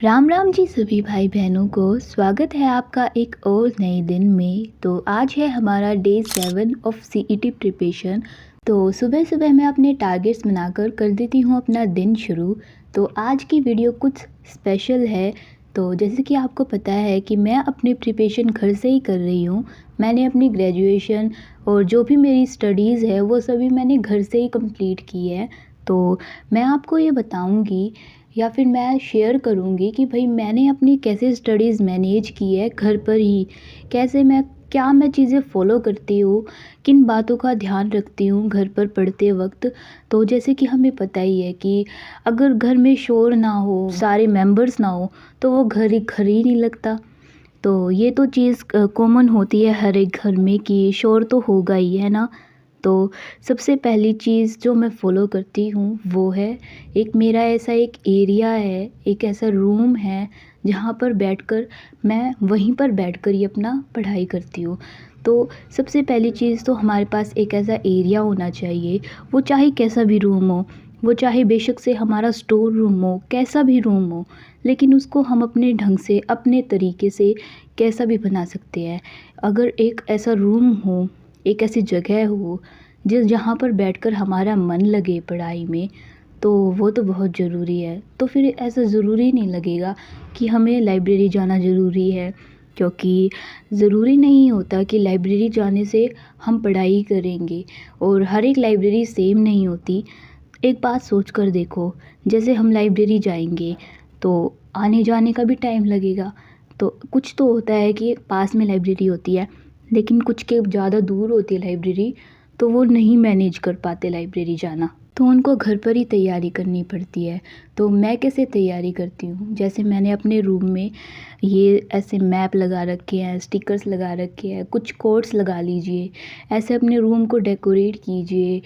राम राम जी सभी भाई बहनों को स्वागत है आपका एक और नए दिन में। तो आज है हमारा डे 7 ऑफ सीईटी प्रिपरेशन। तो सुबह सुबह मैं अपने टारगेट्स बनाकर कर देती हूँ अपना दिन शुरू। तो आज की वीडियो कुछ स्पेशल है। तो जैसे कि आपको पता है कि मैं अपनी प्रिपरेशन घर से ही कर रही हूँ। मैंने अपनी ग्रेजुएशन और जो भी मेरी स्टडीज़ है वो सभी मैंने घर से ही कंप्लीट की है। तो मैं आपको ये बताऊँगी या फिर मैं शेयर करूँगी कि भाई मैंने अपनी कैसे स्टडीज़ मैनेज की है घर पर ही, कैसे मैं चीज़ें फ़ॉलो करती हूँ, किन बातों का ध्यान रखती हूँ घर पर पढ़ते वक़्त। तो जैसे कि हमें पता ही है कि अगर घर में शोर ना हो, सारे मेंबर्स ना हो, तो वो घर ही नहीं लगता। तो ये तो चीज़ कॉमन होती है हर एक घर में कि शोर तो होगा ही, है ना? तो सबसे पहली चीज़ जो मैं फ़ॉलो करती हूँ वो है, एक मेरा ऐसा एक एरिया है, एक ऐसा रूम है जहाँ पर बैठकर मैं वहीं पर बैठकर ही अपना पढ़ाई करती हूँ। तो सबसे पहली चीज़ तो हमारे पास एक ऐसा एरिया होना चाहिए, वो चाहे कैसा भी रूम हो, वो चाहे बेशक से हमारा स्टोर रूम हो, कैसा भी रूम हो, लेकिन उसको हम अपने ढंग से, अपने तरीके से कैसा भी बना सकते हैं। अगर एक ऐसा रूम हो, एक ऐसी जगह हो जहाँ पर बैठकर हमारा मन लगे पढ़ाई में, तो वो तो बहुत ज़रूरी है। तो फिर ऐसा ज़रूरी नहीं लगेगा कि हमें लाइब्रेरी जाना ज़रूरी है, क्योंकि ज़रूरी नहीं होता कि लाइब्रेरी जाने से हम पढ़ाई करेंगे और हर एक लाइब्रेरी सेम नहीं होती। एक बात सोच कर देखो, जैसे हम लाइब्रेरी जाएंगे तो आने जाने का भी टाइम लगेगा। तो कुछ तो होता है कि पास में लाइब्रेरी होती है, लेकिन कुछ के ज़्यादा दूर होती है लाइब्रेरी, तो वो नहीं मैनेज कर पाते लाइब्रेरी जाना, तो उनको घर पर ही तैयारी करनी पड़ती है। तो मैं कैसे तैयारी करती हूँ, जैसे मैंने अपने रूम में ये ऐसे मैप लगा रखे हैं, स्टिकर्स लगा रखे हैं, कुछ कोट्स लगा लीजिए। ऐसे अपने रूम को डेकोरेट कीजिए,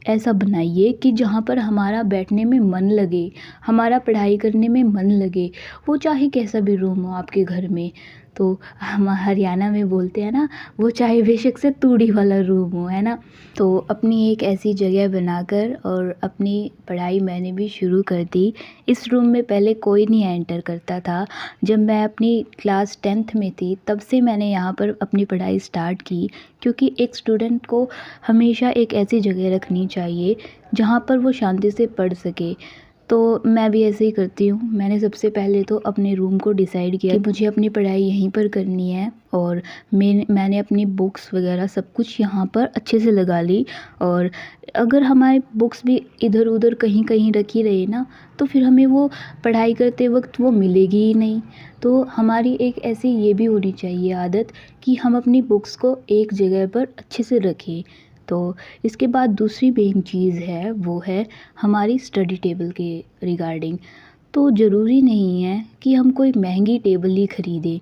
ऐसा बनाइए कि जहाँ पर हमारा बैठने में मन लगे, हमारा पढ़ाई करने में मन लगे, वो चाहे कैसा भी रूम हो आपके घर में। तो हम हरियाणा में बोलते हैं ना, वो चाहे बेशक से तूड़ी वाला रूम हो, है ना? तो अपनी एक ऐसी जगह बनाकर और अपनी पढ़ाई मैंने भी शुरू कर दी। इस रूम में पहले कोई नहीं एंटर करता था। जब मैं अपनी क्लास 10th में थी तब से मैंने यहाँ पर अपनी पढ़ाई स्टार्ट की, क्योंकि एक स्टूडेंट को हमेशा एक ऐसी जगह रखनी चाहिए जहाँ पर वो शांति से पढ़ सके। तो मैं भी ऐसे ही करती हूँ। मैंने सबसे पहले तो अपने रूम को डिसाइड किया कि मुझे अपनी पढ़ाई यहीं पर करनी है, और मैंने अपनी बुक्स वगैरह सब कुछ यहाँ पर अच्छे से लगा ली। और अगर हमारी बुक्स भी इधर उधर कहीं कहीं रखी रहे ना, तो फिर हमें वो पढ़ाई करते वक्त वो मिलेगी ही नहीं। तो हमारी एक ऐसी ये भी होनी चाहिए आदत कि हम अपनी बुक्स को एक जगह पर अच्छे से रखें। तो इसके बाद दूसरी मेन चीज़ है वो है हमारी स्टडी टेबल के रिगार्डिंग। तो ज़रूरी नहीं है कि हम कोई महंगी टेबल ही ख़रीदें।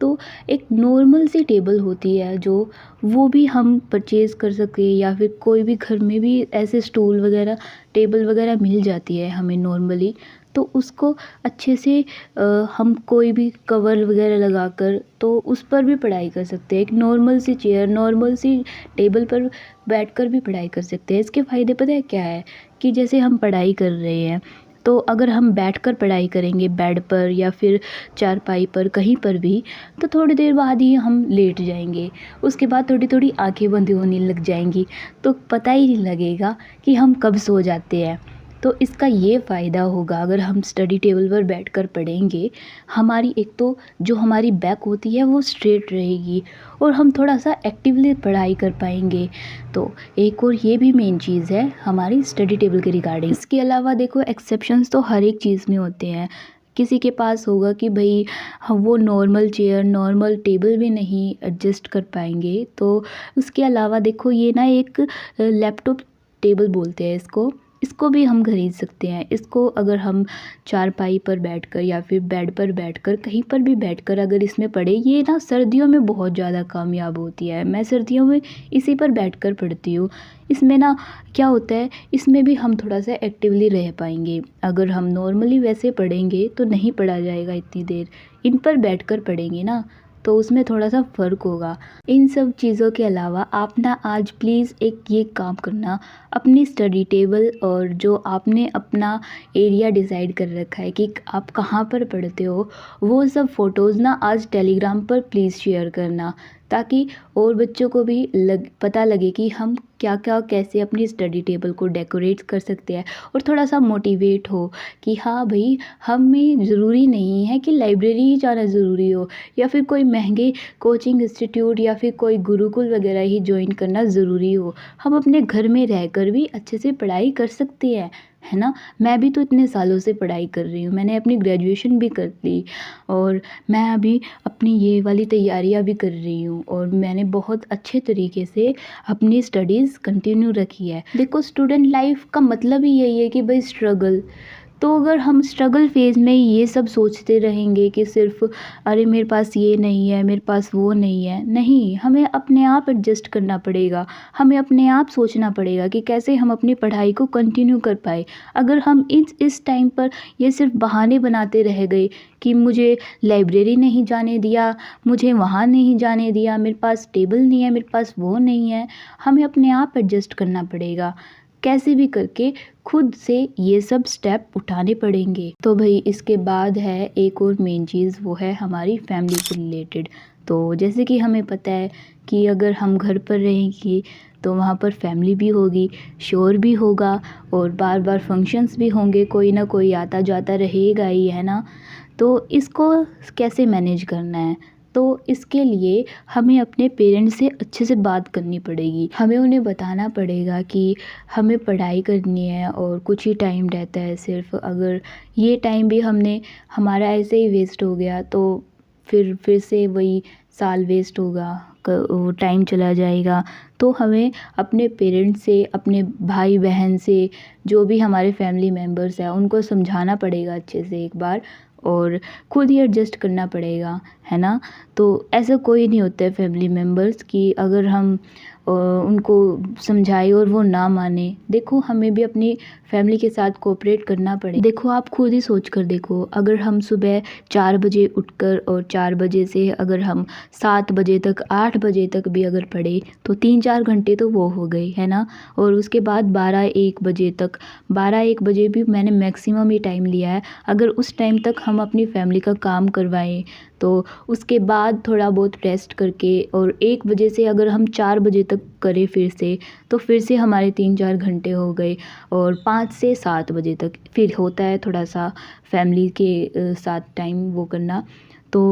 तो एक नॉर्मल सी टेबल होती है जो, वो भी हम परचेज़ कर सकें, या फिर कोई भी घर में भी ऐसे स्टूल वगैरह, टेबल वगैरह मिल जाती है हमें नॉर्मली। तो उसको अच्छे से हम कोई भी कवर वगैरह लगाकर तो उस पर भी पढ़ाई कर सकते हैं। एक नॉर्मल सी चेयर, नॉर्मल सी टेबल पर बैठकर भी पढ़ाई कर सकते हैं। इसके फ़ायदे पता है क्या है, कि जैसे हम पढ़ाई कर रहे हैं, तो अगर हम बैठकर पढ़ाई करेंगे बेड पर या फिर चारपाई पर कहीं पर भी, तो थोड़ी देर बाद ही हम लेट जाएंगे। उसके बाद थोड़ी थोड़ी आंखें बंद होने लग जाएंगी, तो पता ही नहीं लगेगा कि हम कब सो जाते हैं। तो इसका ये फ़ायदा होगा, अगर हम स्टडी टेबल पर बैठकर पढ़ेंगे, हमारी एक तो जो हमारी बैक होती है वो स्ट्रेट रहेगी, और हम थोड़ा सा एक्टिवली पढ़ाई कर पाएंगे। तो एक और ये भी मेन चीज़ है हमारी स्टडी टेबल के रिगार्डिंग। इसके अलावा देखो, एक्सेप्शंस तो हर एक चीज़ में होते हैं। किसी के पास होगा कि भाई हम वो नॉर्मल चेयर, नॉर्मल टेबल भी नहीं एडजस्ट कर पाएंगे, तो उसके अलावा देखो ये ना एक लैपटॉप टेबल बोलते हैं इसको भी हम खरीद सकते हैं। इसको अगर हम चारपाई पर बैठकर या फिर बेड पर बैठकर कहीं पर भी बैठकर अगर इसमें पढ़े, ये ना सर्दियों में बहुत ज़्यादा कामयाब होती है। मैं सर्दियों में इसी पर बैठकर पढ़ती हूँ। इसमें ना क्या होता है, इसमें भी हम थोड़ा सा एक्टिवली रह पाएंगे। अगर हम नॉर्मली वैसे पढ़ेंगे तो नहीं पढ़ा जाएगा इतनी देर, इन पर बैठकर पढ़ेंगे ना तो उसमें थोड़ा-सा फ़र्क होगा। इन सब चीज़ों के अलावा आप ना आज प्लीज़ एक ये काम करना, अपनी स्टडी टेबल और जो आपने अपना एरिया डिसाइड कर रखा है कि आप कहाँ पर पढ़ते हो, वो सब फ़ोटोज़ ना आज टेलीग्राम पर प्लीज़ शेयर करना, ताकि और बच्चों को भी पता लगे कि हम क्या-क्या कैसे अपनी स्टडी टेबल को डेकोरेट कर सकते हैं, और थोड़ा-सा मोटिवेट हो कि हाँ भई, हमें ज़रूरी नहीं है कि लाइब्रेरी ही जाना ज़रूरी हो, या फिर कोई महँगे कोचिंग इंस्टीट्यूट या फिर कोई गुरुकुल वगैरह ही जॉइन करना ज़रूरी हो। हम अपने घर में रहकर भी अच्छे से पढ़ाई कर सकते हैं, है ना? मैं भी तो इतने सालों से पढ़ाई कर रही हूँ, मैंने अपनी ग्रेजुएशन भी कर ली, और मैं अभी अपनी ये वाली तैयारियाँ भी कर रही हूँ, और मैंने बहुत अच्छे तरीके से अपनी स्टडीज़ कंटिन्यू रखी है। देखो, स्टूडेंट लाइफ का मतलब ही यही है कि भाई स्ट्रगल। तो अगर हम स्ट्रगल फ़ेज़ में ये सब सोचते रहेंगे कि सिर्फ़ अरे मेरे पास ये नहीं है, मेरे पास वो नहीं है, नहीं, हमें अपने आप एडजस्ट करना पड़ेगा। हमें अपने आप सोचना पड़ेगा कि कैसे हम अपनी पढ़ाई को कंटिन्यू कर पाएँ। अगर हम इस टाइम पर ये सिर्फ़ बहाने बनाते रह गए कि मुझे लाइब्रेरी नहीं जाने दिया, मुझे वहाँ नहीं जाने दिया, मेरे पास टेबल नहीं है, मेरे पास वो नहीं है, हमें अपने आप एडजस्ट करना पड़ेगा। कैसे भी करके खुद से ये सब स्टेप उठाने पड़ेंगे। तो भई इसके बाद है एक और मेन चीज़, वो है हमारी फैमिली से रिलेटेड। तो जैसे कि हमें पता है कि अगर हम घर पर रहेंगे तो वहाँ पर फैमिली भी होगी, शोर भी होगा, और बार-बार फंक्शंस भी होंगे, कोई ना कोई आता-जाता रहेगा ही, है ना? तो इसको कैसे मैनेज करना है? तो इसके लिए हमें अपने पेरेंट्स से अच्छे से बात करनी पड़ेगी। हमें उन्हें बताना पड़ेगा कि हमें पढ़ाई करनी है और कुछ ही टाइम रहता है सिर्फ़, अगर ये टाइम भी हमारा ऐसे ही वेस्ट हो गया तो फिर से वही साल वेस्ट होगा, वो टाइम चला जाएगा। तो हमें अपने पेरेंट्स से, अपने भाई-बहन से, जो भी हमारे फैमिली मेंबर्स हैं, उनको समझाना पड़ेगा अच्छे से एक बार, और खुद ही एडजस्ट करना पड़ेगा, है ना? तो ऐसा कोई नहीं होता है फैमिली मेंबर्स कि अगर हम उनको समझाएँ और वो ना माने। देखो, हमें भी अपनी फैमिली के साथ कोऑपरेट करना देखो, आप खुद ही सोच कर देखो, अगर हम सुबह 4 बजे उठकर और 4 बजे से अगर हम 7 बजे तक, 8 बजे तक भी अगर पढ़े, तो 3-4 घंटे तो वो हो गए, है ना? और उसके बाद 12-1 बजे तक, 12-1 बजे भी मैंने मैक्सिमम ही टाइम लिया है। अगर उस टाइम तक हम अपनी फैमिली का काम करवाएँ, तो उसके बाद थोड़ा बहुत रेस्ट करके, और 1 बजे से अगर हम 4 बजे तक करें फिर से, तो फिर से हमारे 3-4 घंटे हो गए, और 5 से 7 बजे तक फिर होता है थोड़ा-सा फैमिली के साथ टाइम वो करना। तो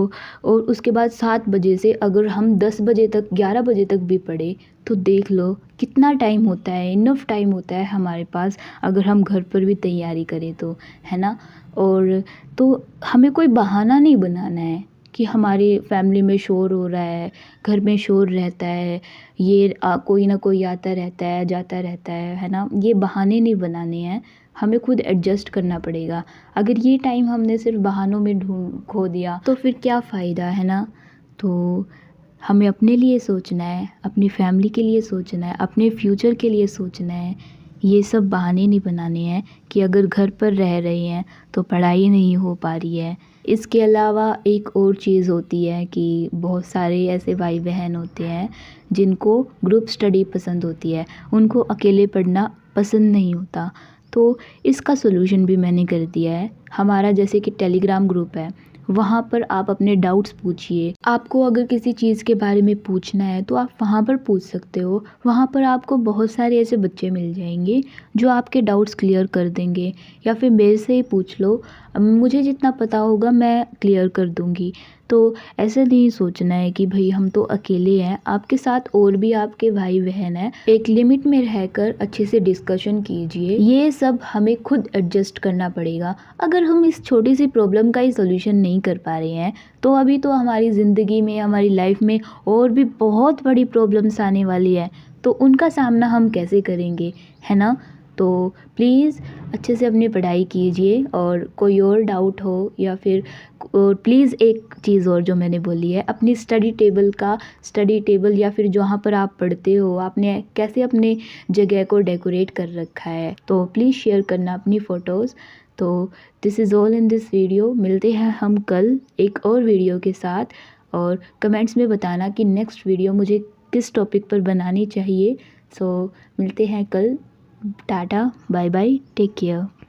और उसके बाद 7 बजे से अगर हम 10 बजे तक, 11 बजे तक भी पढ़े, तो देख लो कितना टाइम होता है, इनफ टाइम होता है हमारे पास, अगर हम घर पर भी तैयारी करें तो, है ना? और तो हमें कोई बहाना नहीं बनाना है कि हमारी फैमिली में शोर हो रहा है, घर में शोर रहता है, ये कोई ना कोई आता रहता है, जाता रहता है ना? ये बहाने नहीं बनाने हैं, हमें खुद एडजस्ट करना पड़ेगा। अगर ये टाइम हमने सिर्फ़ बहानों में खो दिया, तो फिर क्या फ़ायदा, है ना? तो हमें अपने लिए सोचना है, अपनी फैमिली के लिए सोचना है, अपने फ्यूचर के लिए सोचना है। ये सब बहाने नहीं बनाने हैं कि अगर घर पर रह रहे हैं तो पढ़ाई नहीं हो पा रही है। इसके अलावा एक और चीज़ होती है कि बहुत सारे ऐसे भाई-बहन होते हैं जिनको ग्रुप स्टडी पसंद होती है, उनको अकेले पढ़ना पसंद नहीं होता। तो इसका सॉल्यूशन भी मैंने कर दिया है। हमारा जैसे कि टेलीग्राम ग्रुप है, वहाँ पर आप अपने डाउट्स पूछिए। आपको अगर किसी चीज़ के बारे में पूछना है तो आप वहाँ पर पूछ सकते हो। वहाँ पर आपको बहुत सारे ऐसे बच्चे मिल जाएंगे जो आपके डाउट्स क्लियर कर देंगे, या फिर मेरे से ही पूछ लो, मुझे जितना पता होगा मैं क्लियर कर दूँगी। तो ऐसा नहीं सोचना है कि भई हम तो अकेले हैं, आपके साथ और भी आपके भाई-बहन हैं। एक लिमिट में रहकर अच्छे से डिस्कशन कीजिए। ये सब हमें खुद एडजस्ट करना पड़ेगा। अगर हम इस छोटी सी प्रॉब्लम का ही सॉल्यूशन नहीं कर पा रहे हैं, तो अभी तो हमारी ज़िंदगी में, हमारी लाइफ में और भी बहुत बड़ी प्रॉब्लम्स आने वाली है, तो उनका सामना हम कैसे करेंगे, है ना? तो प्लीज़ अच्छे से अपनी पढ़ाई कीजिए, और कोई और डाउट हो या फिर प्लीज़ एक चीज़ और जो मैंने बोली है, अपनी स्टडी टेबल या फिर जहाँ पर आप पढ़ते हो, आपने कैसे अपने जगह को डेकोरेट कर रखा है, तो प्लीज़ शेयर करना अपनी फ़ोटोज़। तो this is all in this video. मिलते हैं हम कल एक और वीडियो के साथ। और कमेंट्स में बताना कि नेक्स्ट वीडियो मुझे किस टॉपिक पर बनानी चाहिए। सो मिलते हैं कल। Tata, bye bye, take care.